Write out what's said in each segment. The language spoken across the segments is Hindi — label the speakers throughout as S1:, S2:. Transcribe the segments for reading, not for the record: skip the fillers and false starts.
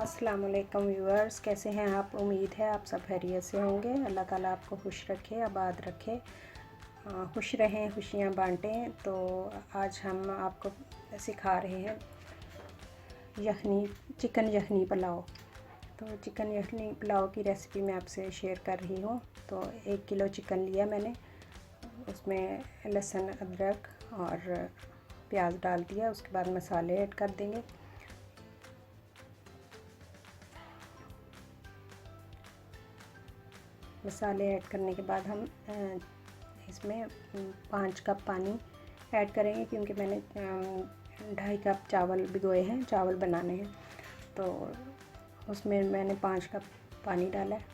S1: अस्सलाम वालेकुम व्यूअर्स, कैसे हैं आप। उम्मीद है आप सब खैरियत से होंगे। अल्लाह ताला आपको खुश रखे, आबाद रखे, खुश रहें, खुशियाँ बांटें। तो आज हम आपको सिखा रहे हैं चिकन यखनी पुलाव। तो चिकन यखनी पुलाव की रेसिपी मैं आपसे शेयर कर रही हूँ। तो 1 किलो चिकन लिया मैंने, उसमें लहसुन अदरक और प्याज डाल दिया। उसके बाद मसाले ऐड कर देंगे। मसाले ऐड करने के बाद हम इसमें 5 कप पानी ऐड करेंगे, क्योंकि मैंने 2.5 कप चावल भिगोए हैं, चावल बनाने हैं। तो उसमें मैंने 5 कप पानी डाला है।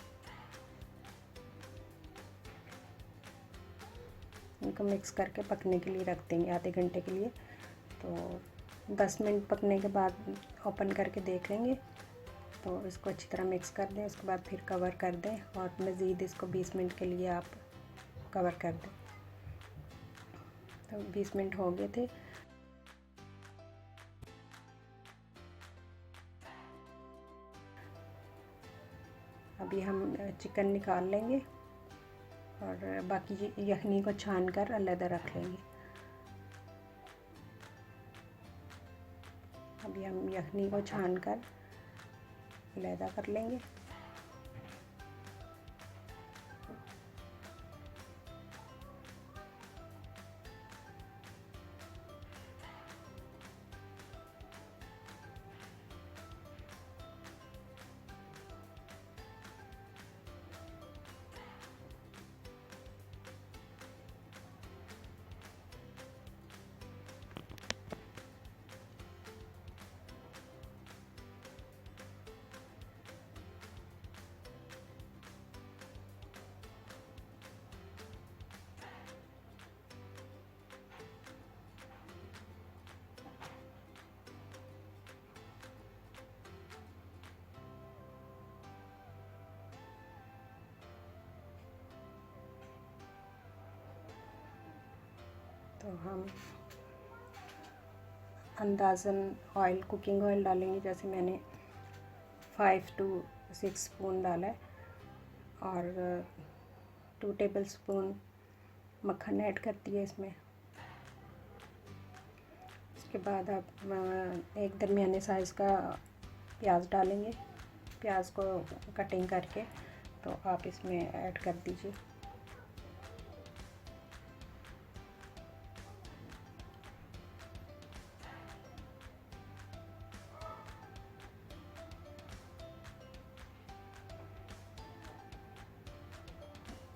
S1: इनको मिक्स करके पकने के लिए रख देंगे आधे घंटे के लिए। तो 10 मिनट पकने के बाद ओपन करके देख लेंगे। तो इसको अच्छी तरह मिक्स कर दें। उसके बाद फिर कवर कर दें और मज़ीद इसको 20 मिनट के लिए आप कवर कर दें। तो 20 मिनट हो गए थे। अभी हम चिकन निकाल लेंगे और बाकी यखनी को छान कर अलग रख लेंगे। अभी हम यखनी को छान कर अलग कर लेंगे। तो हम अंदाज़न ऑयल, कुकिंग ऑयल डालेंगे। जैसे मैंने 5 to 6 स्पून डाला है और 2 टेबल स्पून मक्खन ऐड कर दिया इसमें। उसके बाद आप एक दरमियाने साइज़ का प्याज डालेंगे। प्याज को कटिंग करके तो आप इसमें ऐड कर दीजिए।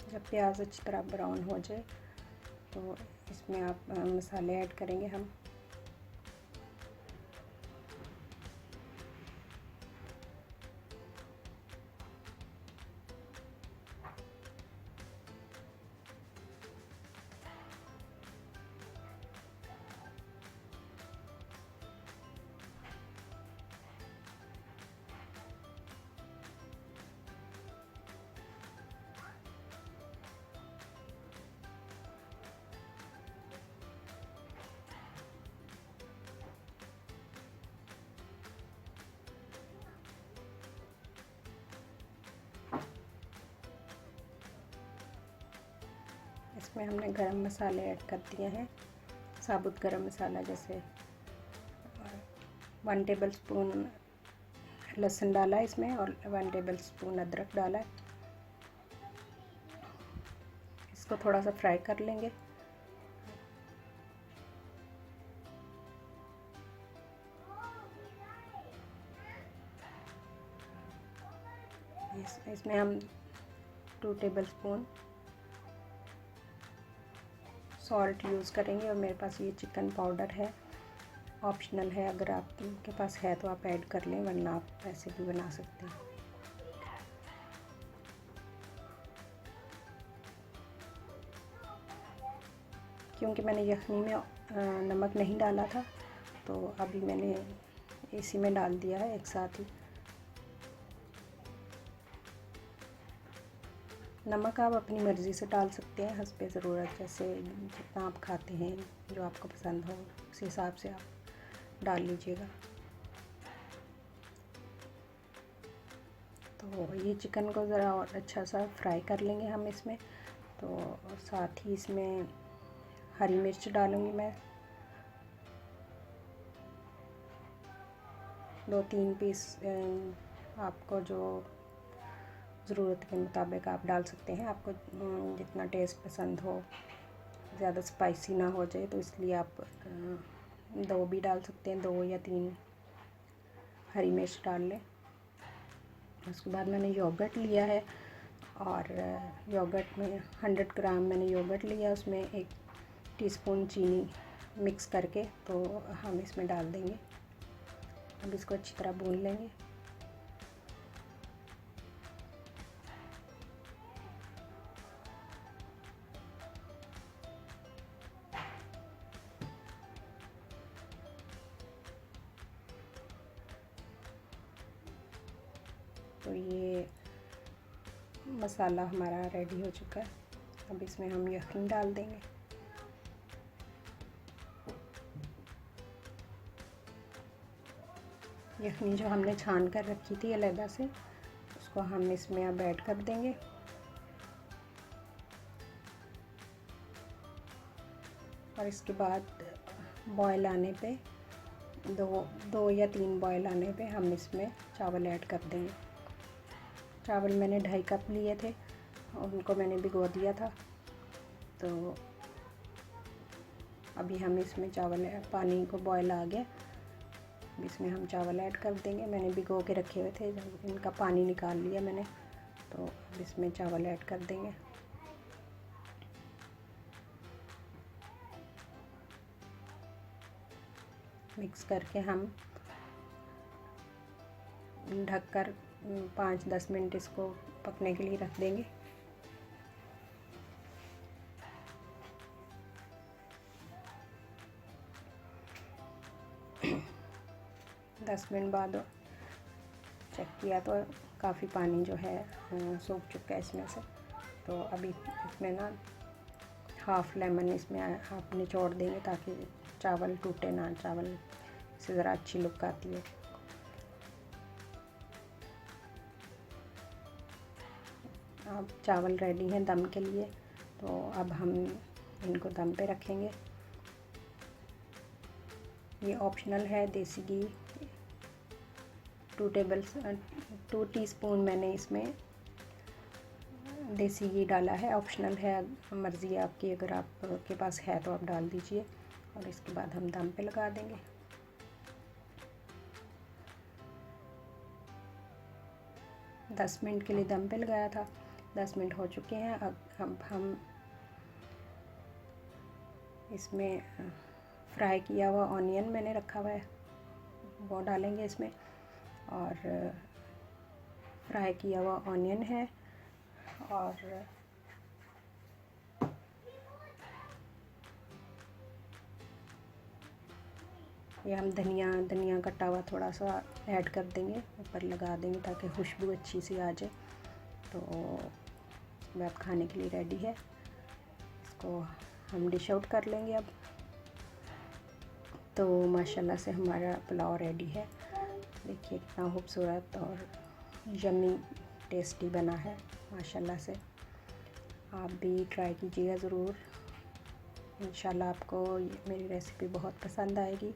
S1: जब प्याज अच्छी तरह ब्राउन हो जाए तो इसमें आप मसाले ऐड करेंगे हम। इसमें हमने गरम मसाले ऐड कर दिए हैं, साबुत गरम मसाला। जैसे 1 टेबल स्पून लहसुन डाला है इसमें और 1 टेबल स्पून अदरक डाला है। इसको थोड़ा सा फ्राई कर लेंगे। इसमें हम 2 टेबल स्पून सॉल्ट यूज़ करेंगे। और मेरे पास ये चिकन पाउडर है, ऑप्शनल है। अगर आपके पास है तो आप ऐड कर लें, वरना आप ऐसे भी बना सकते हैं। क्योंकि मैंने यखनी में नमक नहीं डाला था, तो अभी मैंने इसी में डाल दिया है एक साथ ही। नमक आप अपनी मर्ज़ी से डाल सकते हैं, हस्बे ज़रूरत। जैसे जितना आप खाते हैं, जो आपको पसंद हो, उस हिसाब से आप डाल लीजिएगा। तो ये चिकन को ज़रा और अच्छा सा फ्राई कर लेंगे हम इसमें। तो साथ ही इसमें हरी मिर्च डालूँगी मैं, 2-3 पीस। आपको जो ज़रूरत के मुताबिक आप डाल सकते हैं, आपको जितना टेस्ट पसंद हो, ज़्यादा स्पाइसी ना हो जाए तो इसलिए आप 2 भी डाल सकते हैं, 2 या 3 हरी मिर्च डाल लें। उसके बाद मैंने योगर्ट लिया है और योगर्ट में 100 ग्राम मैंने योगर्ट लिया, उसमें 1 टीस्पून चीनी मिक्स करके तो हम इसमें डाल देंगे। अब इसको अच्छी तरह भून लेंगे। तो ये मसाला हमारा रेडी हो चुका है। अब इसमें हम यखनी डाल देंगे। यखनी जो हमने छान कर रखी थी अलग से, उसको हम इसमें अब ऐड कर देंगे। और इसके बाद बॉयल आने पे 2 या 3 बॉयल आने पे हम इसमें चावल ऐड कर देंगे। चावल मैंने 2.5 कप लिए थे और उनको मैंने भिगो दिया था। तो अभी हम इसमें चावल, पानी को बॉयल आ गया, इसमें हम चावल ऐड कर देंगे। मैंने भिगो के रखे हुए थे, जब इनका पानी निकाल लिया मैंने, तो अब इसमें चावल ऐड कर देंगे। मिक्स करके हम ढककर 5-10 मिनट इसको पकने के लिए रख देंगे। दस मिनट बाद चेक किया तो काफ़ी पानी जो है सूख चुका है इसमें से। तो अभी इसमें ना हाफ़ लेमन इसमें आप निचोड़ देंगे ताकि चावल टूटे ना, चावल से ज़रा अच्छी लुक आती है। अब चावल रेडी हैं दम के लिए, तो अब हम इनको दम पे रखेंगे। ये ऑप्शनल है, देसी घी 2 टीस्पून मैंने इसमें देसी घी डाला है। ऑप्शनल है, मर्ज़ी है आपकी, अगर आपके पास है तो आप डाल दीजिए। और इसके बाद हम दम पे लगा देंगे। दस मिनट के लिए दम पे लगाया था, 10 मिनट हो चुके हैं। अब हम इसमें फ्राई किया हुआ ऑनियन मैंने रखा हुआ है, वो डालेंगे इसमें। और फ्राई किया हुआ ऑनियन है, और ये हम धनिया कटा हुआ थोड़ा सा ऐड कर देंगे, ऊपर लगा देंगे ताकि खुशबू अच्छी सी आ जाए। तो बात खाने के लिए रेडी है। इसको हम डिश आउट कर लेंगे अब। तो माशाल्लाह से हमारा पुलाव रेडी है। देखिए कितना खूबसूरत और यम्मी टेस्टी बना है माशाल्लाह से। आप भी ट्राई कीजिएगा ज़रूर। इंशाल्लाह आपको मेरी रेसिपी बहुत पसंद आएगी।